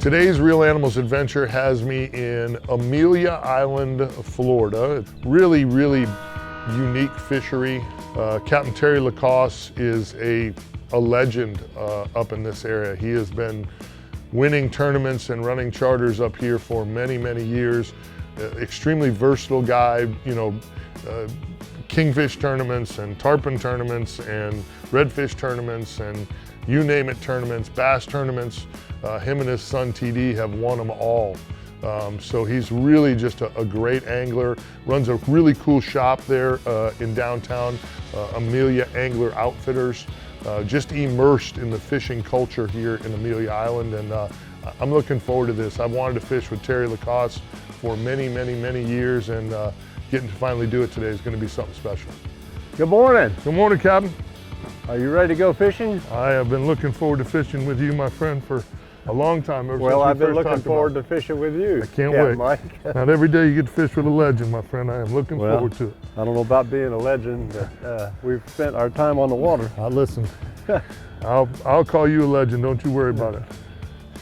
Today's Real Animals adventure has me in Amelia Island, Florida. It's really unique fishery. Captain Terry Lacoste is a legend up in this area. He has been winning tournaments and running charters up here for many years. Extremely versatile guy, you know, kingfish tournaments and tarpon tournaments and redfish tournaments and you name it tournaments, bass tournaments. Him and his son TD have won them all. So he's really just a great angler, runs a really cool shop there in downtown, Amelia Angler Outfitters, just immersed in the fishing culture here in Amelia Island. And I'm looking forward to this. I've wanted to fish with Terry Lacoste for many years, and getting to finally do it today is going to be something special. Good morning. Good morning, Captain. Are you ready to go fishing? I have been looking forward to fishing with you, my friend, for a long time. Well, I've been looking forward to fishing with you. I can't wait. Mike. Not every day you get to fish with a legend, my friend. I am looking forward to it. I don't know about being a legend, but we've spent our time on the water. Listen, I'll call you a legend. Don't you worry about it.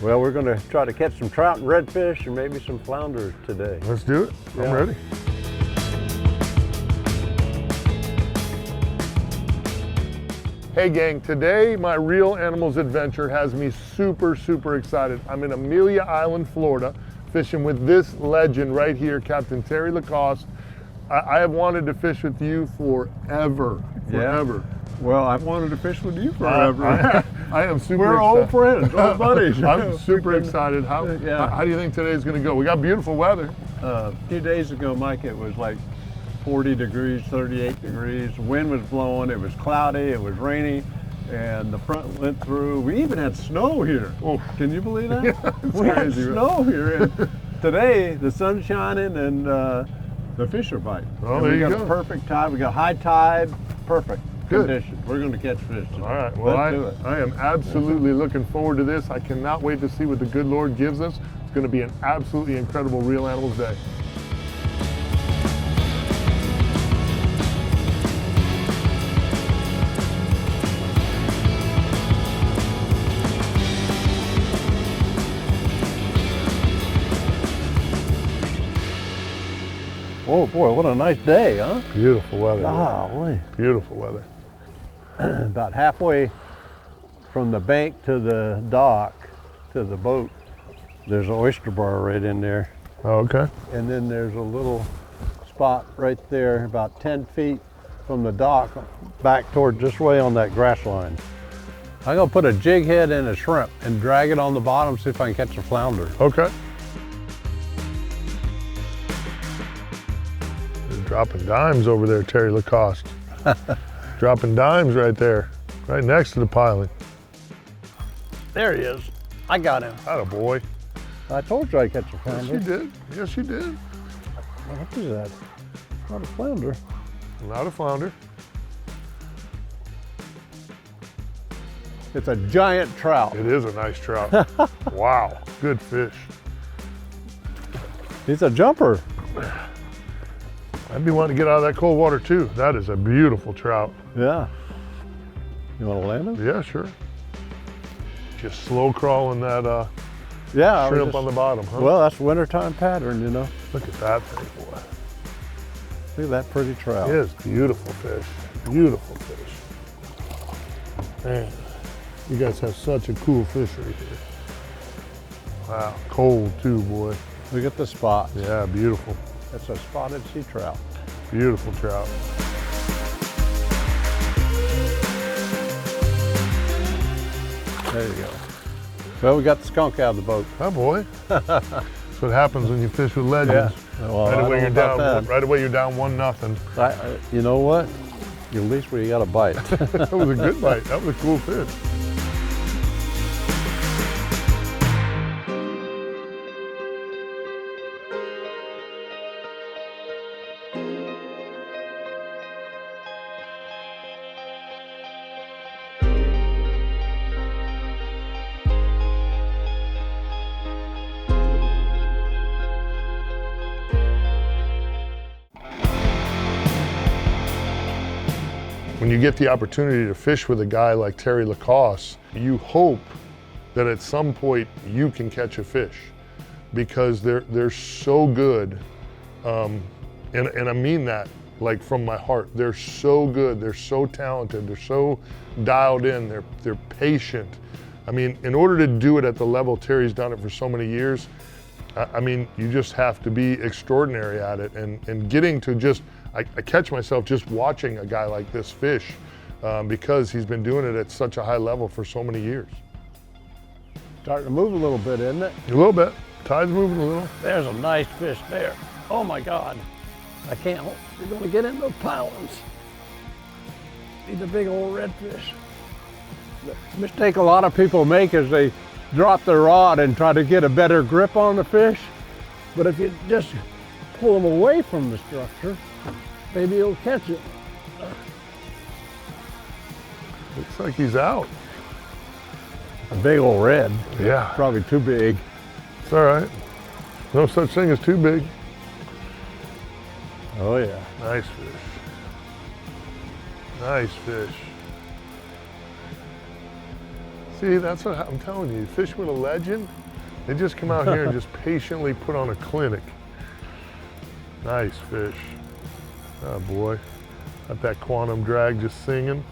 Well, we're going to try to catch some trout and redfish and maybe some flounder today. Let's do it. I'm ready. Hey gang, today my Real Animals adventure has me super excited. I'm in Amelia Island, Florida, fishing with this legend right here, Captain Terry Lacoste. I have wanted to fish with you forever. Yeah. Well, I've wanted to fish with you forever. I am super We're excited. old friends, old buddies. I'm super excited. How do you think today's gonna go? We got beautiful weather. A few days ago, Mike, it was like 40 degrees, 38 degrees. The wind was blowing, it was cloudy, it was rainy, and the front went through. We even had snow here. Oh. Can you believe that? Yeah, we had crazy. snow here. And today, the sun's shining and the fish are biting. Oh, and there we you got go. a perfect tide. We got high tide, perfect Good. conditions. We're going to catch fish today. All right, well, Let's do it. I am absolutely looking forward to this. I cannot wait to see what the good Lord gives us. It's gonna be an absolutely incredible Real Animals day. Oh boy, what a nice day, huh? Beautiful weather. Golly. Beautiful weather. About halfway from the bank to the dock to the boat, there's an oyster bar right in there. Oh, okay. And then there's a little spot right there about 10 feet from the dock back toward this way on that grass line. I'm gonna put a jig head in a shrimp and drag it on the bottom, see if I can catch a flounder. Okay. You're dropping dimes over there, Terry Lacoste. Dropping dimes right there, right next to the piling. There he is. I got him. Atta boy. I told you I'd catch a Yes, flounder. you did. Yes, you did. What is that? Not a flounder. Not a flounder. It's a giant trout. It is a nice trout. Wow, good fish. He's a jumper. I'd be wanting to get out of that cold water too. That is a beautiful trout. Yeah. You want to land him? Yeah, sure. Just slow crawling that Yeah. I was shrimp just- on the bottom, huh? Well, that's wintertime pattern, you know. Look at that thing, boy. Look at that pretty trout. It is beautiful fish. Beautiful fish. Man, you guys have such a cool fishery here. Wow, cold too, boy. Look at the spot. Yeah, beautiful. That's a spotted sea trout. Beautiful trout. There you go. Well, we got the skunk out of the boat. Oh boy. That's what happens when you fish with legends. Yeah. Well, Right I away don't you're know about down. that. Right away you're down 1-0. You know what? At least we got a bite. That was a good bite. That was a cool fish. When you get the opportunity to fish with a guy like Terry Lacoste, you hope that at some point you can catch a fish, because they're so good, and I mean that like from my heart. They're so good, they're so talented, they're so dialed in, they're patient. I mean, in order to do it at the level Terry's done it for so many years, I mean, you just have to be extraordinary at it, and getting to just, I catch myself just watching a guy like this fish, because he's been doing it at such a high level for so many years. Starting to move a little bit, isn't it? A little bit. Tide's moving a little. There's a nice fish there. Oh my God. I can't hold. You're gonna get in those pilings. He's a big old redfish. The mistake a lot of people make is they drop their rod and try to get a better grip on the fish. But if you just pull them away from the structure, maybe you'll catch it. Looks like he's out. A big old red. Yeah. Probably too big. It's all right. No such thing as too big. Oh yeah. Nice fish. Nice fish. See, that's what I'm telling you. Fish with a legend, they just come out here and just patiently put on a clinic. Nice fish. Oh boy. Got that quantum drag just singing.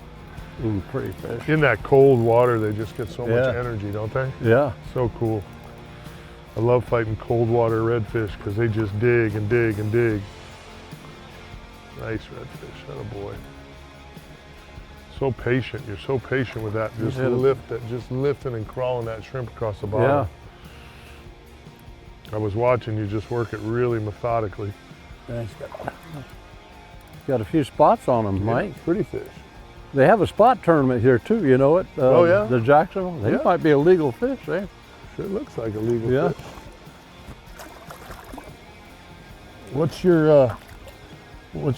Ooh, pretty fish. In that cold water, they just get so much Yeah. energy, don't they? Yeah. So cool. I love fighting cold water redfish because they just dig and dig and dig. Nice redfish, that a boy. So patient, you're so patient with that. Just just lifting and crawling that shrimp across the bottom. Yeah. I was watching you just work it really methodically. Yeah, got a few spots on them, Mike. Yeah, pretty fish. They have a spot tournament here too, you know it? Oh yeah? The Jacksonville. They Yeah. might be a legal fish there. Sure looks like a legal Yeah. fish. What's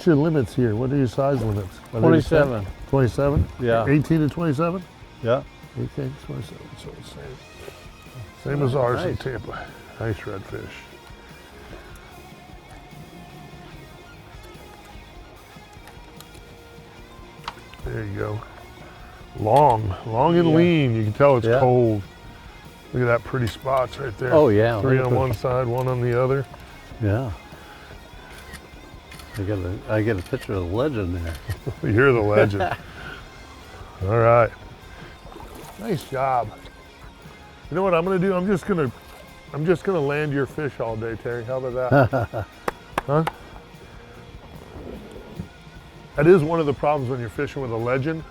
your limits here? What are your size limits? Are they the same? 27. 27? Yeah. 18 to 27? Yeah. Okay, 27, so it's same as ours in Nice. Tampa. Nice redfish. There you go. Long and Yeah. lean. You can tell it's Yeah. cold. Look at that pretty spots right there. Oh yeah. 3 look on at one side, 1 on the other. Yeah. I get a picture of the legend there. You're the legend. All right. Nice job. You know what I'm gonna do? I'm just gonna land your fish all day, Terry. How about that? Huh? That is one of the problems when you're fishing with a legend.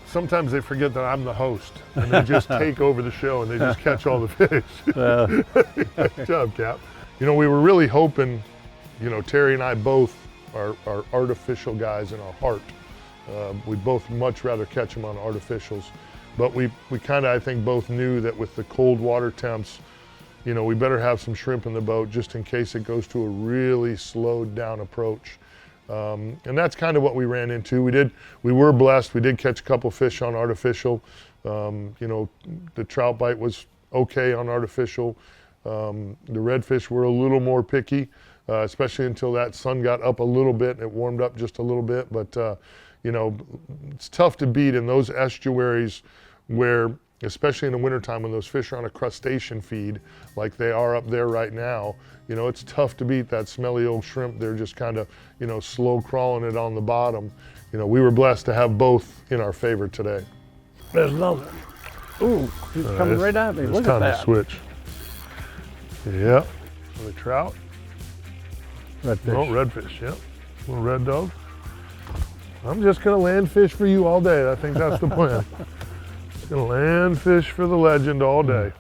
Sometimes they forget that I'm the host, and they just take over the show and they just catch all the fish. Good job, Cap. You know, we were really hoping, you know, Terry and I both are artificial guys in our heart. We'd both much rather catch them on artificials. But we kind of, I think, both knew that with the cold water temps, you know, we better have some shrimp in the boat just in case it goes to a really slowed down approach. And that's kind of what we ran into. We were blessed. We did catch a couple fish on artificial. You know, the trout bite was okay on artificial. The redfish were a little more picky, especially until that sun got up a little bit and it warmed up just a little bit. But, you know, it's tough to beat in those estuaries where, especially in the wintertime when those fish are on a crustacean feed like they are up there right now. You know, it's tough to beat that smelly old shrimp. They're just kind of, you know, slow crawling it on the bottom. You know, we were blessed to have both in our favor today. There's another. Ooh, he's coming right at me. It's Look time at to that. switch. Yep. The trout. Redfish. Oh, redfish, yep. Little red dog. I'm just gonna land fish for you all day. I think that's the plan. Just gonna land fish for the legend all day.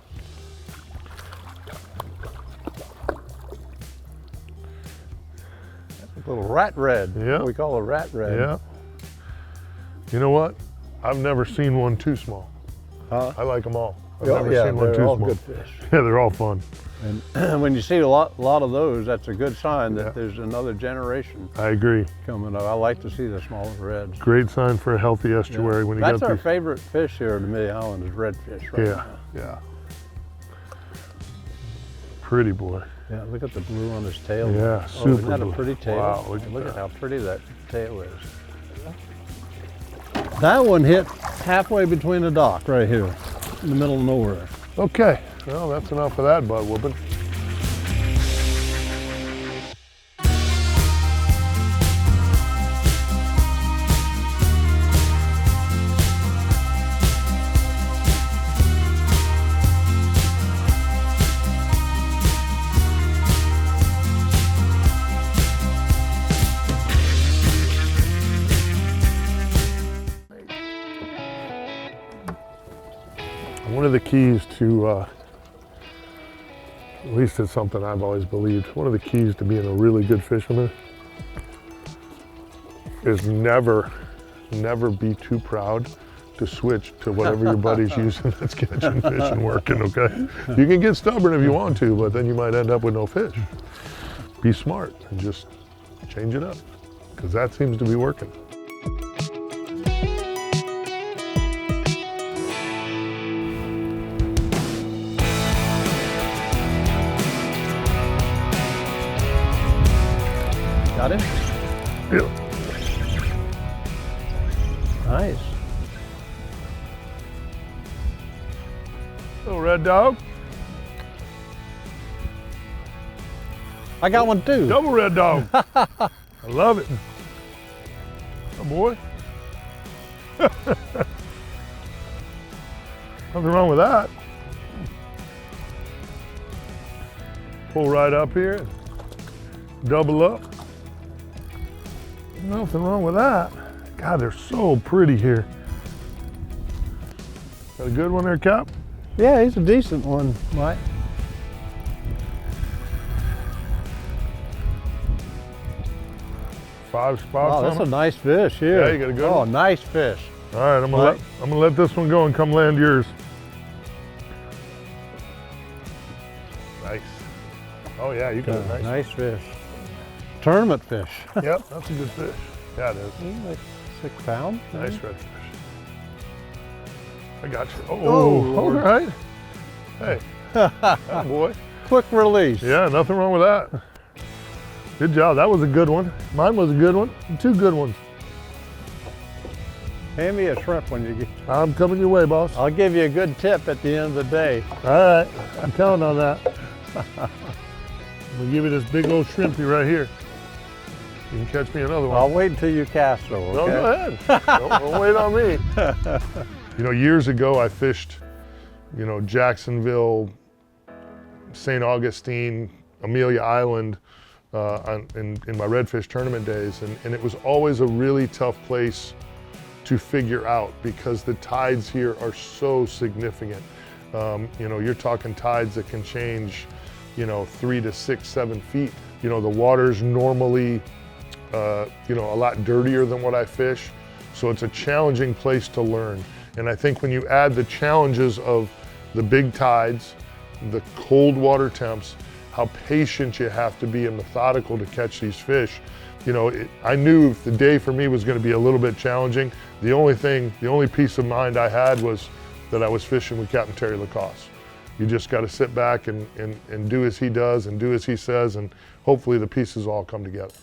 Little rat red. Yeah. We call a rat red. Yeah. You know what? I've never seen one too small. Huh? I like them all. I've Oh, never yeah, seen one they're too all small. good fish. Yeah, they're all fun. And when you see a lot of those, that's a good sign that Yeah. there's another generation I agree. coming up. I like to see the smaller reds. Great sign for a healthy estuary when you That's got our these. favorite fish here at Amelia Island is redfish right Yeah, now. yeah. Pretty boy. Yeah, look at the blue on his tail. Yeah, Oh, super isn't that blue. a pretty tail? Wow, look at at that. how pretty that tail is. That one hit halfway between the dock right here. in the middle of nowhere. Okay, well, that's enough of that butt whooping. One of the keys to, at least it's something I've always believed, one of the keys to being a really good fisherman is never be too proud to switch to whatever your buddy's using that's catching fish and working, okay? You can get stubborn if you want to, but then you might end up with no fish. Be smart and just change it up, because that seems to be working. Got it? Yeah. Nice. Little red dog. I got one too. Double red dog. I love it. Oh boy. Nothing wrong with that. Pull right up here. Double up. Nothing wrong with that. God, they're so pretty here. Got a good one there, Cap? Yeah, he's a decent one, Mike. Five spots Oh, on that's them. a nice fish here. Yeah, you got a good one. Oh, one? nice fish. All right, I'm gonna let this one go and come land yours. Nice. Oh yeah, you got a nice. Nice fish. Tournament fish. Yep, that's a good fish. Yeah, it is. Like 6 pounds. Nice redfish. I got you. Oh, all Lord. right. Hey, oh boy. Quick release. Yeah, nothing wrong with that. Good job. That was a good one. Mine was a good one. 2 good ones. Hand me a shrimp when you get. I'm coming your way, boss. I'll give you a good tip at the end of the day. All right, I'm counting on that. I'm gonna give you this big old shrimpy right here. You can catch me another one. I'll wait until you cast though, okay? No, go ahead. Don't wait on me. You know, years ago I fished, you know, Jacksonville, St. Augustine, Amelia Island in my redfish tournament days, and it was always a really tough place to figure out because the tides here are so significant. You know, you're talking tides that can change, you know, 3 to 6, 7 feet. You know, the water's normally, you know, a lot dirtier than what I fish. So it's a challenging place to learn. And I think when you add the challenges of the big tides, the cold water temps, how patient you have to be and methodical to catch these fish, you know, I knew if the day for me was going to be a little bit challenging, the only peace of mind I had was that I was fishing with Captain Terry Lacoste. You just got to sit back and do as he does and do as he says, and hopefully the pieces all come together.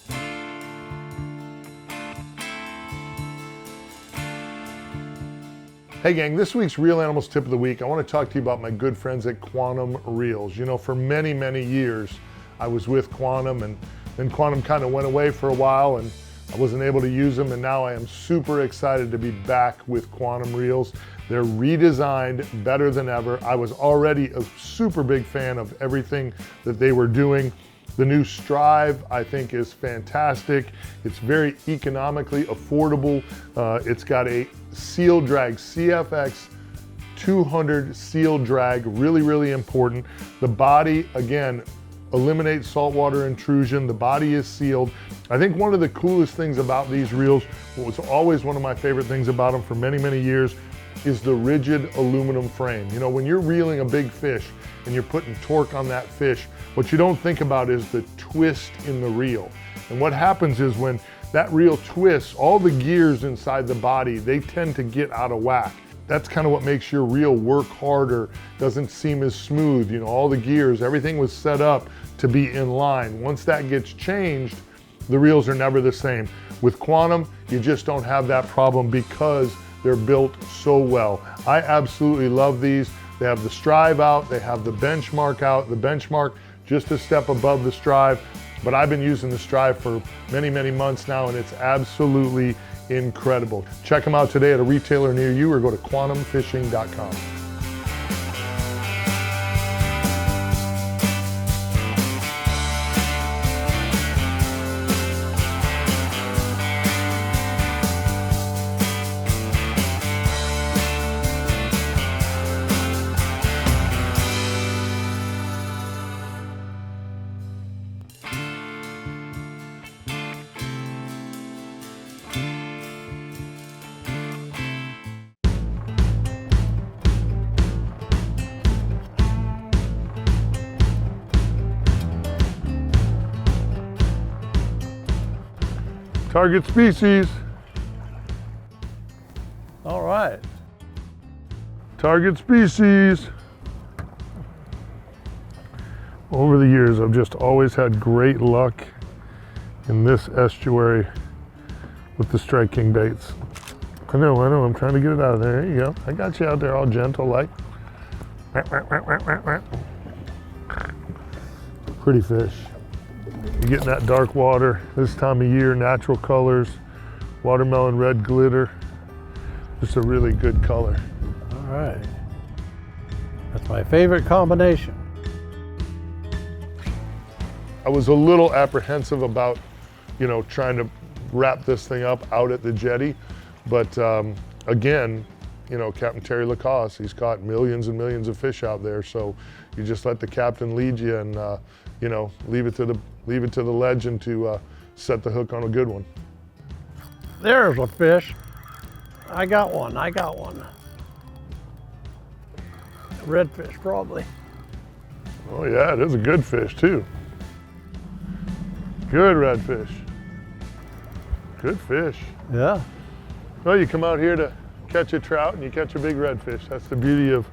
Hey gang, this week's Reel Animals Tip of the Week, I want to talk to you about my good friends at Quantum Reels. You know, for many, many years, I was with Quantum, and then Quantum kind of went away for a while, and I wasn't able to use them, and now I am super excited to be back with Quantum Reels. They're redesigned better than ever. I was already a super big fan of everything that they were doing. The new Strive, I think, is fantastic. It's very economically affordable. It's got a seal drag, CFX 200 seal drag, really, really important. The body, again, eliminates saltwater intrusion. The body is sealed. I think one of the coolest things about these reels, what was always one of my favorite things about them for many, many years, is the rigid aluminum frame. You know, when you're reeling a big fish and you're putting torque on that fish, what you don't think about is the twist in the reel. And what happens is when that reel twists, all the gears inside the body, they tend to get out of whack. That's kind of what makes your reel work harder, doesn't seem as smooth. You know, all the gears, everything was set up to be in line. Once that gets changed, the reels are never the same. With Quantum, you just don't have that problem because They're built so well. I absolutely love these. They have the strive out, they have the benchmark out, the benchmark just a step above the strive. But I've been using the strive for many, many months now, and it's absolutely incredible. Check them out today at a retailer near you or go to quantumfishing.com. Target species. All right. Target species. Over the years, I've just always had great luck in this estuary with the Strike King baits. I know, I'm trying to get it out of there. There you go. I got you out there all gentle like. Pretty fish. You get in that dark water this time of year, natural colors, watermelon red glitter. Just a really good color. All right. That's my favorite combination. I was a little apprehensive about, trying to wrap this thing up out at the jetty. But again, Captain Terry Lacoste, he's caught millions and millions of fish out there. So you just let the captain lead you and, leave it to the legend to set the hook on a good one. There's a fish. I got one. Redfish, probably. Oh yeah, it is a good fish too. Good redfish. Good fish. Yeah. Well, you come out here to catch a trout and you catch a big redfish. That's the beauty of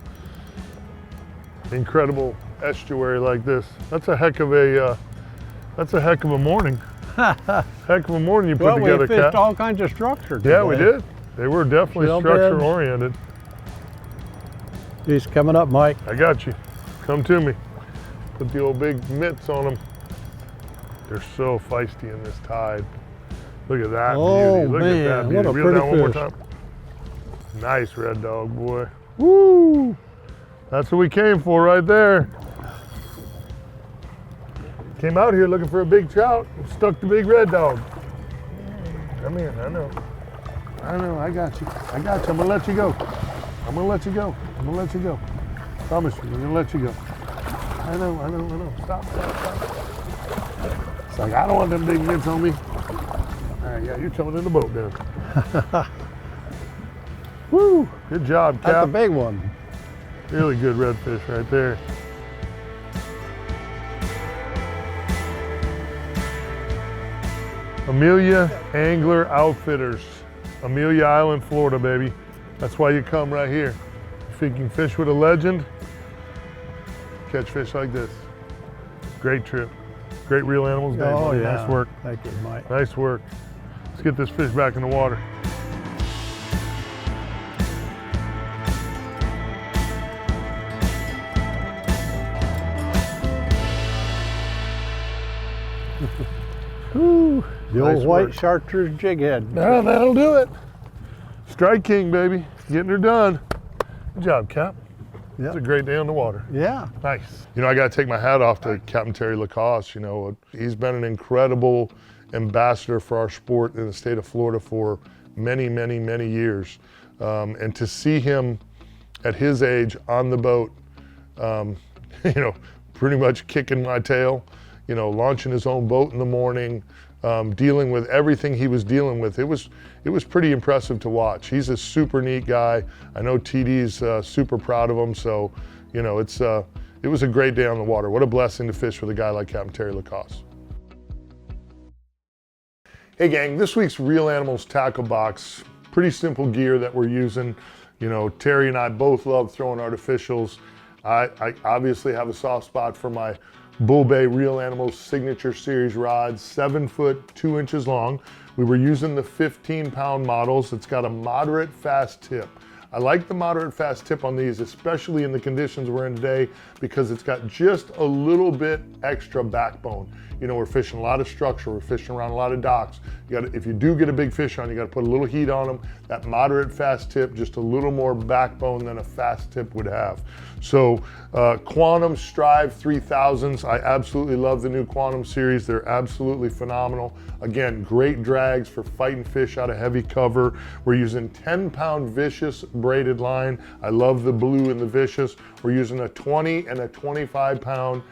incredible estuary like this. That's a heck of a morning. Heck of a morning you put together, we fished Cap. all kinds of structure today. Yeah, we did. They were definitely structure oriented. He's coming up, Mike. I got you. Come to me. Put the old big mitts on them. They're so feisty in this tide. Look at that beauty. Look at that beauty. What a Reel down one more pretty time. Nice red dog, boy. Woo! That's what we came for right there. Came out here looking for a big trout, stuck the big red dog. Come here, I know, I got you. I'm gonna let you go. I'm gonna let you go. Promise you, I'm gonna let you go. I know. Stop. It's like, I don't want them big mitts on me. All right, yeah, you're coming in the boat now. Woo, good job, Cap. That's a big one. Really good redfish right there. Amelia Angler Outfitters, Amelia Island, Florida, baby. That's why you come right here. If you can fish with a legend, catch fish like this. Great trip. Great Real Animals Day. Oh, yeah. Nice work. Thank you, Mike. Nice work. Let's get this fish back in the water. Whew. The old white chartreuse jig head. Yeah, that'll do it. Strike King, baby. Getting her done. Good job, Cap. Yep. It's a great day on the water. Yeah. Nice. I got to take my hat off to Captain Terry Lacoste. He's been an incredible ambassador for our sport in the state of Florida for many, many, many years. And to see him at his age on the boat, pretty much kicking my tail, launching his own boat in the morning, dealing with everything he was dealing with. It was pretty impressive to watch. He's a super neat guy. I know TD's super proud of him. So, it was a great day on the water. What a blessing to fish with a guy like Captain Terry Lacoste. Hey gang, this week's Real Animals tackle box, pretty simple gear that we're using. Terry and I both love throwing artificials. I obviously have a soft spot for my Bull Bay Real Animals Signature Series rods, 7 foot 2 inches long. We were using the 15-pound models. It's got a moderate fast tip. I like the moderate fast tip on these, especially in the conditions we're in today, because it's got just a little bit extra backbone. You know, we're fishing a lot of structure, we're fishing around a lot of docks. If you do get a big fish on, you got to put a little heat on them. That moderate fast tip, just a little more backbone than a fast tip would have. So Quantum Strive 3000s, I absolutely love the new Quantum series. They're absolutely phenomenal. Again, great drags for fighting fish out of heavy cover. We're using 10-pound Vicious braided line. I love the blue and the Vicious. We're using a 20 and a 25-pound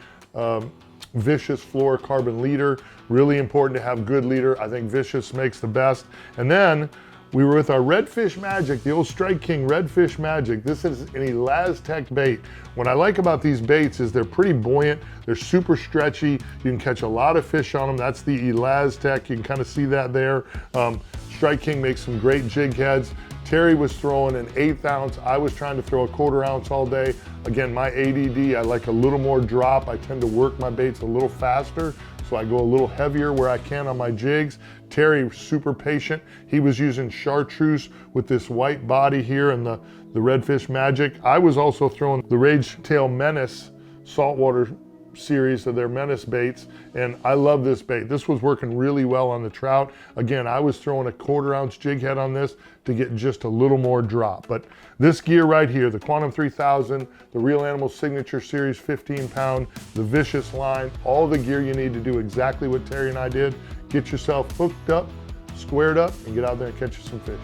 Vicious fluorocarbon leader. Really important to have good leader. I think Vicious makes the best. And then we were with our Redfish Magic, the old Strike King Redfish Magic. This is an Elastec bait. What I like about these baits is they're pretty buoyant. They're super stretchy. You can catch a lot of fish on them. That's the Elastec. You can kind of see that there. Strike King makes some great jig heads. Terry was throwing an 1/8 ounce. I was trying to throw a 1/4 ounce all day. Again, my ADD, I like a little more drop. I tend to work my baits a little faster, so I go a little heavier where I can on my jigs. Terry, super patient. He was using chartreuse with this white body here and the Redfish Magic. I was also throwing the Rage Tail Menace saltwater series of their Menace baits, and I love this bait. This was working really well on the trout. Again, I was throwing a 1/4 ounce jig head on this to get just a little more drop. But this gear right here, the Quantum 3000, the Real Animals Signature Series 15-pound, the Vicious line, all the gear you need to do exactly what Terry and I did. Get yourself hooked up, squared up, and get out there and catch you some fish.